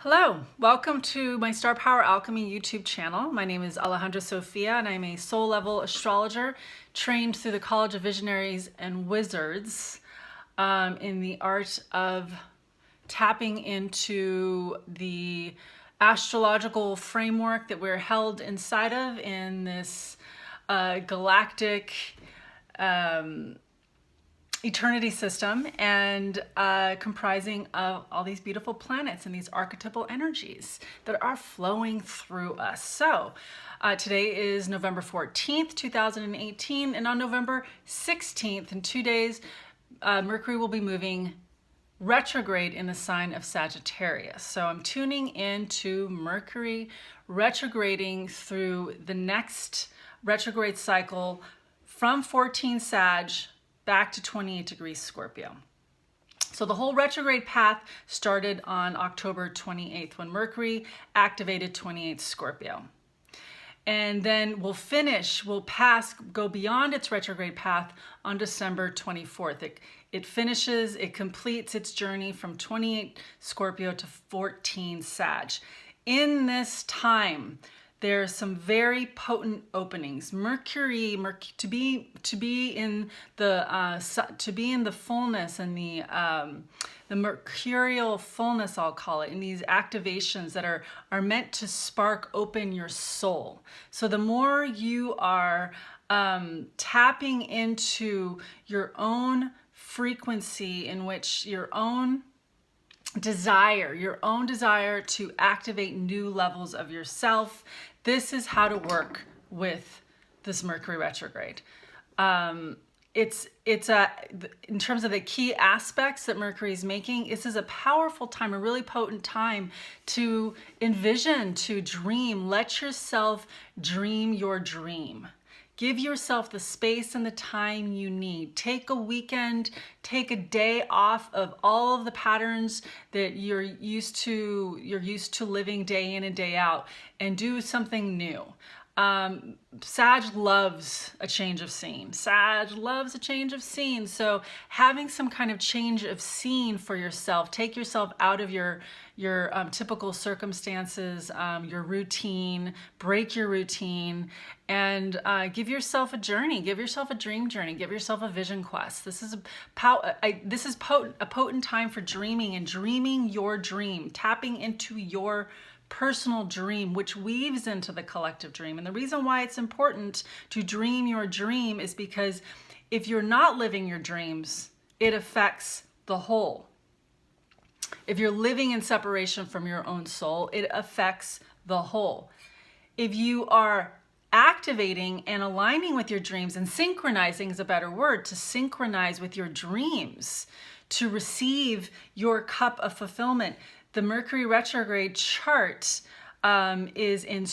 Hello, welcome to my Star Power Alchemy YouTube channel. My name is Alejandra Sofia and I'm a soul level astrologer trained through the College of Visionaries and Wizards in the art of tapping into the astrological framework that we're held inside of in this galactic eternity system and comprising of all these beautiful planets and these archetypal energies that are flowing through us. So today is November 14th, 2018, and on November 16th, in 2 days, Mercury will be moving retrograde in the sign of Sagittarius. So I'm tuning into Mercury retrograding through the next retrograde cycle from 14 Sag back to 28 degrees Scorpio. So the whole retrograde path started on October 28th when Mercury activated 28 Scorpio. And then we'll go beyond its retrograde path on December 24th. It completes its journey from 28 Scorpio to 14 Sag. In this time, there's some very potent openings. Mercury to be in the fullness and the mercurial fullness, I'll call it, in these activations that are meant to spark open your soul. So the more you are tapping into your own frequency, in which your own desire to activate new levels of yourself. This is how to work with this Mercury retrograde. It's in terms of the key aspects that Mercury is making, this is a powerful time, a really potent time to envision, to dream. Let yourself dream your dream. Give yourself the space and the time you need. Take a weekend, take a day off of all of the patterns that you're used to living day in and day out, and do something new. Sag loves a change of scene. So having some kind of change of scene for yourself, take yourself out of your typical circumstances, your routine, break your routine, and give yourself a journey, give yourself a dream journey, give yourself a vision quest. This is a potent time for dreaming and dreaming your dream, tapping into your personal dream, which weaves into the collective dream. And the reason why it's important to dream your dream is because if you're not living your dreams, it affects the whole. If you're living in separation from your own soul, it affects the whole. If you are activating and aligning with your dreams, and synchronizing is a better word, to synchronize with your dreams, to receive your cup of fulfillment. The Mercury retrograde chart is in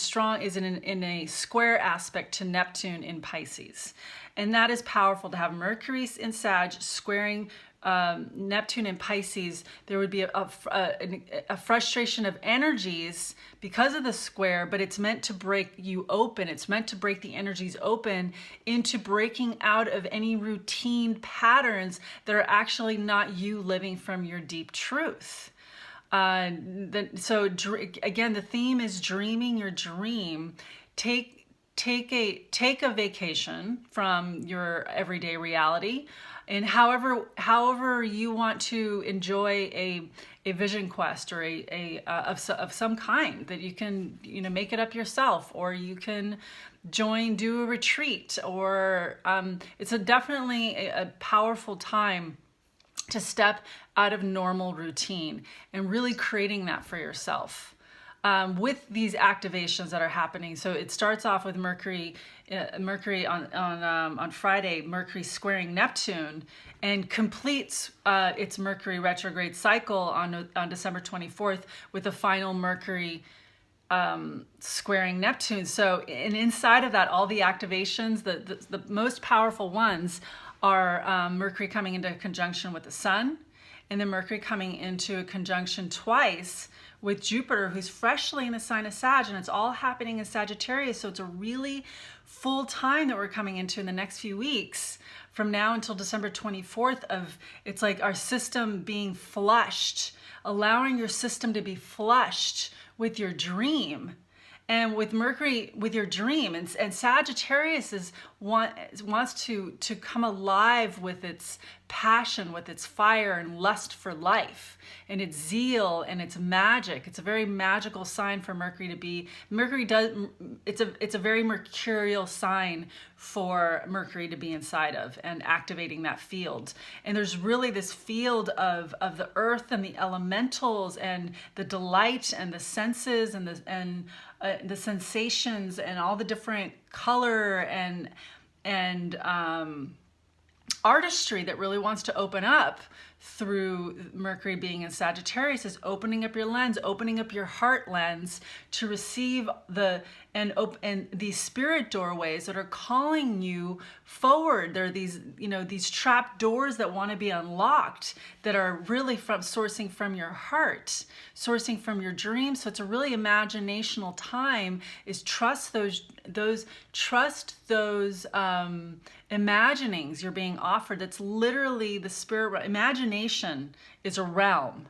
a square aspect to Neptune in Pisces. And that is powerful to have Mercury in Sag squaring Neptune in Pisces. There would be a frustration of energies because of the square, but it's meant to break you open. It's meant to break the energies open into breaking out of any routine patterns that are actually not you living from your deep truth. So again, the theme is dreaming your dream. Take a vacation from your everyday reality, and however you want to enjoy a vision quest or of some kind, that you can make it up yourself, or you can do a retreat, or it's definitely a powerful time to step out of normal routine and really creating that for yourself with these activations that are happening. So it starts off with Mercury on Friday, Mercury squaring Neptune, and completes its Mercury retrograde cycle on December 24th with the final Mercury squaring Neptune. So, and inside of that, all the activations, the most powerful ones are Mercury coming into conjunction with the Sun, and then Mercury coming into a conjunction twice with Jupiter, who's freshly in the sign of Sag, and it's all happening in Sagittarius. So it's a really full time that we're coming into in the next few weeks from now until December 24th of, it's like our system being flushed, allowing your system to be flushed with your dream. And with Mercury, with your dream, and Sagittarius wants to come alive with its passion, with its fire and lust for life, and its zeal and its magic. It's a very magical sign for Mercury to be. It's a very mercurial sign for Mercury to be inside of and activating that field. And there's really this field of the earth and the elementals and the delight and the senses and the sensations and all the different color and artistry that really wants to open up through Mercury being in Sagittarius, is opening up your lens, opening up your heart lens to receive these spirit doorways that are calling you forward. There are these trap doors that want to be unlocked that are really sourcing from your heart, sourcing from your dreams. So it's a really imaginational time. Is trust those imaginings you're being offered. That's literally the spirit. Imagination is a realm.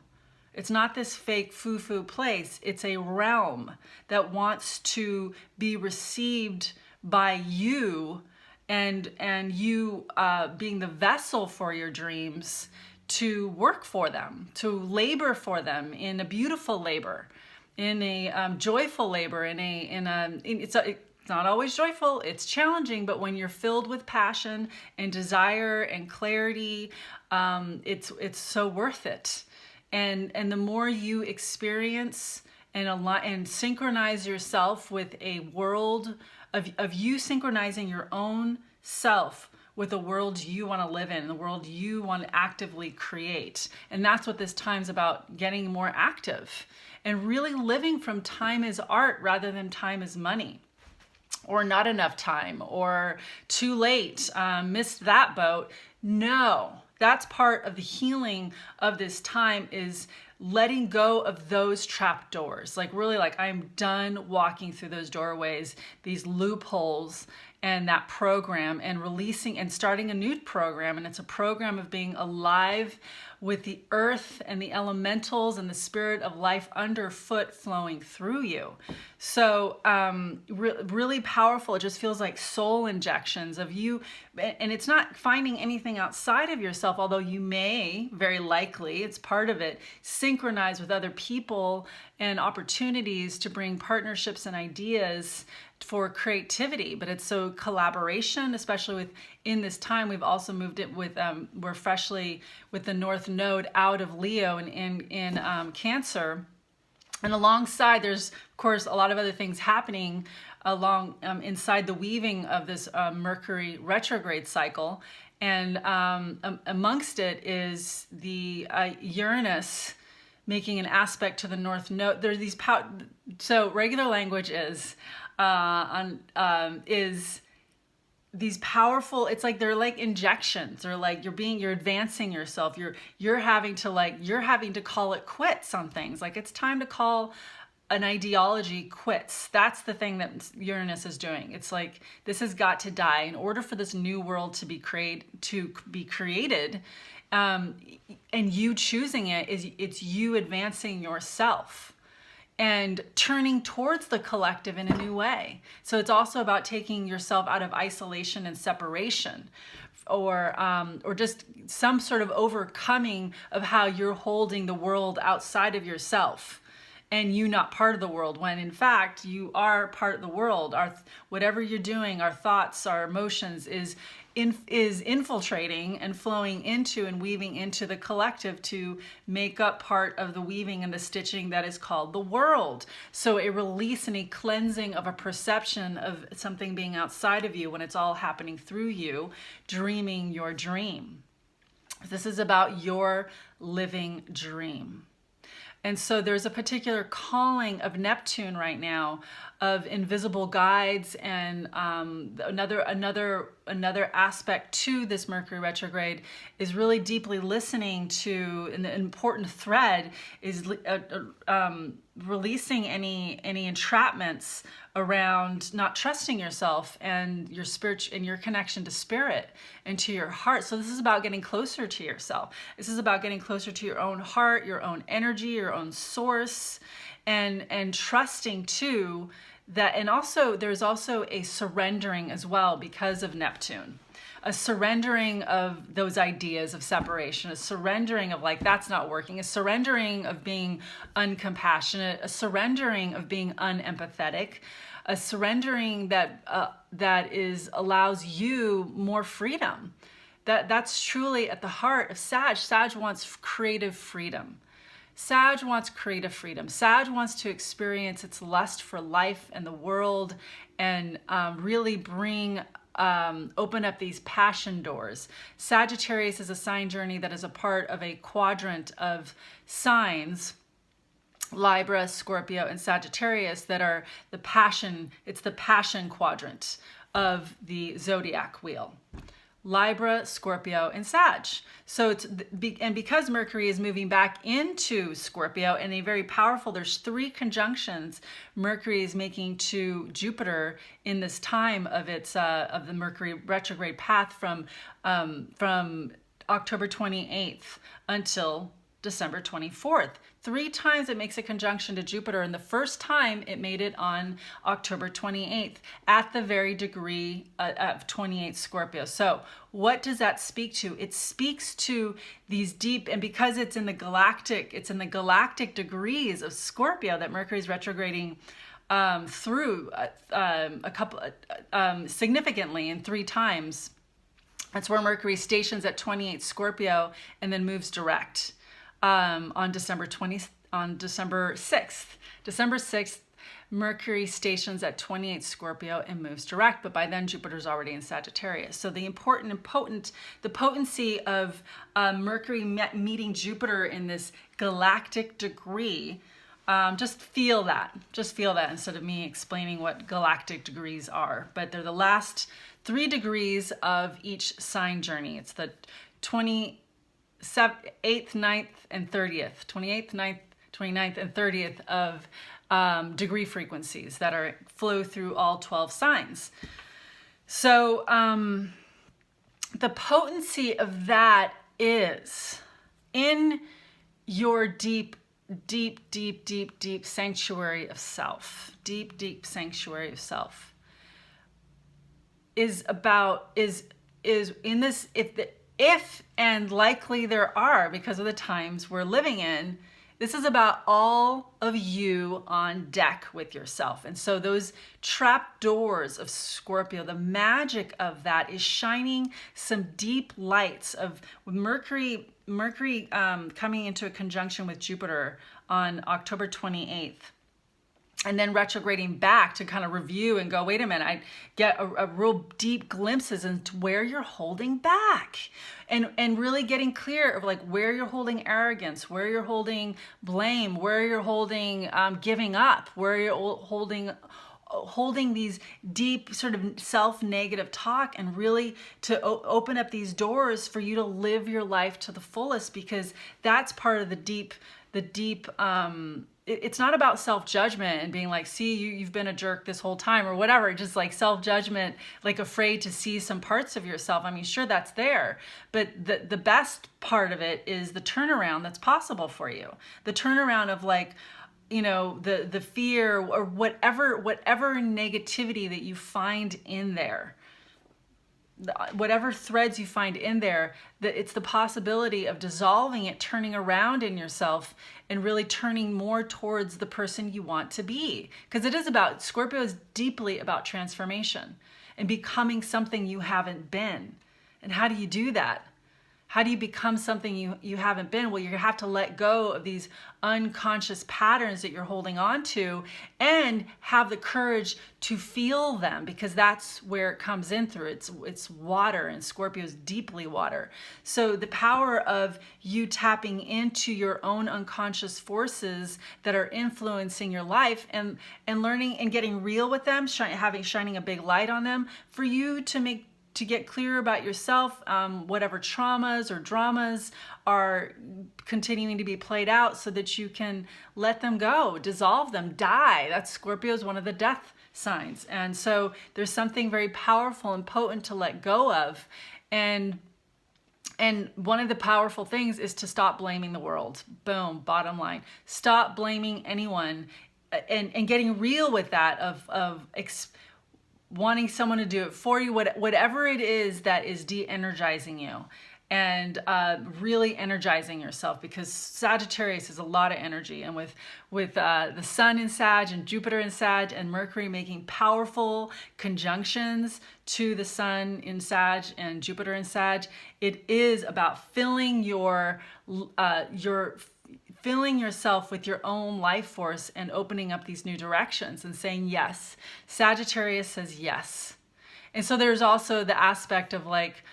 It's not this fake foo-foo place. It's a realm that wants to be received by you, and you being the vessel for your dreams to work for them, to labor for them in a beautiful labor, in a joyful labor, it's not always joyful, it's challenging, but when you're filled with passion and desire and clarity, it's so worth it. And the more you experience and synchronize yourself with a world of you synchronizing your own self with the world you want to live in, the world you want to actively create. And that's what this time's about, getting more active and really living from time as art rather than time as money, or not enough time, or too late, missed that boat. No, that's part of the healing of this time, is letting go of those trap doors. Like really, like I'm done walking through those doorways, these loopholes, and that program, and releasing and starting a new program. And it's a program of being alive with the earth and the elementals and the spirit of life underfoot flowing through you. So really powerful. It just feels like soul injections of you. And it's not finding anything outside of yourself, although you may, very likely, it's part of it, synchronize with other people and opportunities to bring partnerships and ideas for creativity. But it's so collaboration, especially in this time. We've also moved it with we're freshly with the North Node out of Leo and in Cancer, and alongside there's of course a lot of other things happening along inside the weaving of this Mercury retrograde cycle, and amongst it is the Uranus making an aspect to the North Node. There's these so regular language is these powerful, it's like they're like injections. They're like you're advancing yourself. You're having to call it quits on things. Like it's time to call an ideology quits. That's the thing that Uranus is doing. It's like this has got to die in order for this new world to be created. And you choosing it's you advancing yourself and turning towards the collective in a new way. So it's also about taking yourself out of isolation and separation, or just some sort of overcoming of how you're holding the world outside of yourself and you not part of the world, when in fact you are part of the world. Whatever you're doing, our thoughts, our emotions is infiltrating and flowing into and weaving into the collective to make up part of the weaving and the stitching that is called the world. So a release and a cleansing of a perception of something being outside of you when it's all happening through you, dreaming your dream. This is about your living dream. And so there's a particular calling of Neptune right now, of invisible guides, and another another aspect to this Mercury retrograde is really deeply listening to, and the important thread is releasing any entrapments around not trusting yourself and your spirit and your connection to spirit and to your heart. So this is about getting closer to yourself. This is about getting closer to your own heart, your own energy, your own source, and trusting too that. And also there's also a surrendering as well because of Neptune. A surrendering of those ideas of separation, a surrendering of like, that's not working, a surrendering of being uncompassionate, a surrendering of being unempathetic, a surrendering that allows you more freedom. That's truly at the heart of Sag. Sag wants creative freedom. Sag wants creative freedom. Sag wants to experience its lust for life and the world and really bring open up these passion doors. Sagittarius is a sign journey that is a part of a quadrant of signs, Libra, Scorpio, and Sagittarius, that are the passion. It's the passion quadrant of the zodiac wheel. Libra, Scorpio, and Sag. So because Mercury is moving back into Scorpio, and a very powerful, there's 3 conjunctions Mercury is making to Jupiter in this time of its of the Mercury retrograde path from October 28th until December 24th. 3 times it makes a conjunction to Jupiter, and the first time it made it on October 28th at the very degree of 28 Scorpio. So what does that speak to? It speaks to these deep, and because it's in the galactic degrees of Scorpio that Mercury is retrograding through a couple significantly in 3 times. That's where Mercury stations at 28 Scorpio and then moves direct. On December 6th. December 6th, Mercury stations at 28 Scorpio and moves direct, but by then Jupiter's already in Sagittarius. So the potency of Mercury meeting Jupiter in this galactic degree, just feel that instead of me explaining what galactic degrees are. But they're the last 3 degrees of each sign journey. It's the 8th, 9th, and 30th, 28th, 9th, 29th, and 30th of degree frequencies that flow through all 12 signs. So the potency of that is in your deep sanctuary of self. Deep sanctuary of self is in this, if and likely there are, because of the times we're living in, this is about all of you on deck with yourself. And so those trap doors of Scorpio, the magic of that is shining some deep lights of Mercury coming into a conjunction with Jupiter on October 28th. And then retrograding back to kind of review and go, wait a minute, I get a real deep glimpses into where you're holding back and really getting clear of like where you're holding arrogance, where you're holding blame, where you're holding giving up, where you're holding these deep sort of self-negative talk, and really to open up these doors for you to live your life to the fullest, because that's part of the deep it's not about self-judgment and being like, see, you've been a jerk this whole time or whatever, just like self-judgment, like afraid to see some parts of yourself. I mean, sure, that's there, but the best part of it is the turnaround that's possible for you. The turnaround of like, you know, the fear or whatever negativity that you find in there. Whatever threads you find in there, that it's the possibility of dissolving it, turning around in yourself, and really turning more towards the person you want to be. Because Scorpio is deeply about transformation and becoming something you haven't been. And how do you do that? How do you become something you haven't been? Well, you have to let go of these unconscious patterns that you're holding on to and have the courage to feel them, because that's where it comes in through. It's water, and Scorpio is deeply water. So the power of you tapping into your own unconscious forces that are influencing your life and learning and getting real with them, shining a big light on them for you to make to get clear about yourself, whatever traumas or dramas are continuing to be played out, so that you can let them go, dissolve them, die. That's Scorpio is one of the death signs. And so there's something very powerful and potent to let go of. And one of the powerful things is to stop blaming the world. Boom, bottom line. Stop blaming anyone, and getting real with that of wanting someone to do it for you, whatever it is that is de-energizing you, and really energizing yourself, because Sagittarius is a lot of energy. And with the Sun in Sag and Jupiter in Sag and Mercury making powerful conjunctions to the Sun in Sag and Jupiter in Sag, it is about filling filling yourself with your own life force and opening up these new directions and saying yes. Sagittarius says yes. And so there's also the aspect of like,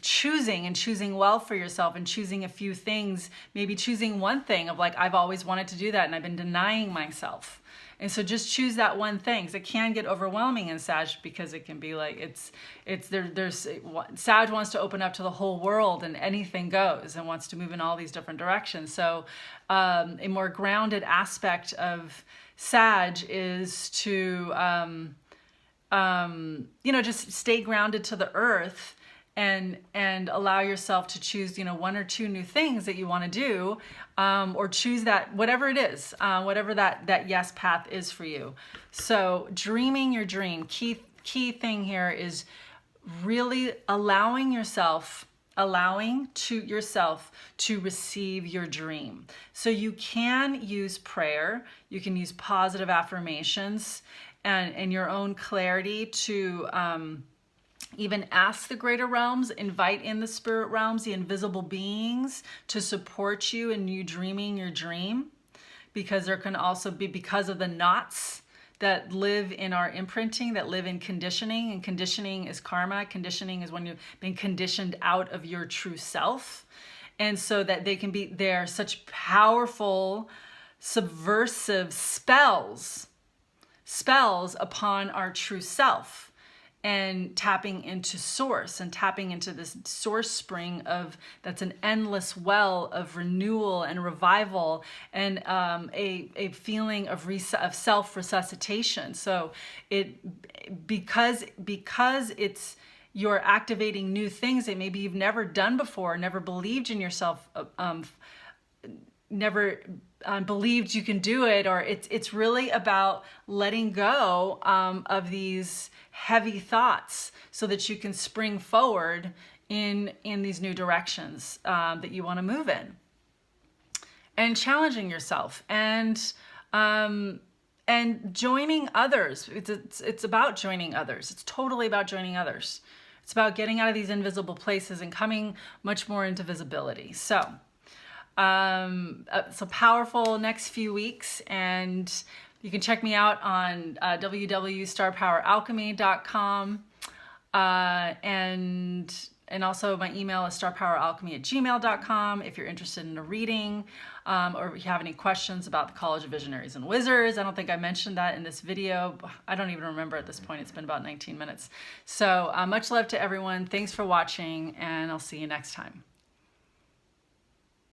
choosing well for yourself, and choosing a few things, maybe choosing one thing of like, I've always wanted to do that and I've been denying myself. And so just choose that one thing. So it can get overwhelming in Sag, because it can be like, Sag wants to open up to the whole world and anything goes, and wants to move in all these different directions. So a more grounded aspect of Sag is to, just stay grounded to the earth, and allow yourself to choose, one or two new things that you want to do, or choose that, whatever it is, whatever that yes path is for you. So dreaming your dream, key thing here is really allowing yourself to receive your dream. So you can use prayer, you can use positive affirmations, and your own clarity to even ask the greater realms, invite in the spirit realms, the invisible beings, to support you in you dreaming your dream, because there can also be, because of the knots that live in our imprinting, that live in conditioning, and conditioning is karma. Conditioning is when you've been conditioned out of your true self. And so that they're such powerful, subversive spells upon our true self, and tapping into source, and tapping into this source spring that's an endless well of renewal and revival, and a feeling of self-resuscitation. So because you're activating new things that maybe you've never done before, never believed in yourself, never believed you can do it, or it's really about letting go of these heavy thoughts, so that you can spring forward in these new directions that you want to move in, and challenging yourself, and joining others. It's about joining others. It's totally about joining others. It's about getting out of these invisible places and coming much more into visibility. So it's a powerful next few weeks, and you can check me out on www.starpoweralchemy.com, and also my email is starpoweralchemy@gmail.com if you're interested in a reading, or if you have any questions about the College of Visionaries and Wizards. I don't think I mentioned that in this video. I don't even remember at this point. It's been about 19 minutes. So much love to everyone. Thanks for watching, and I'll see you next time.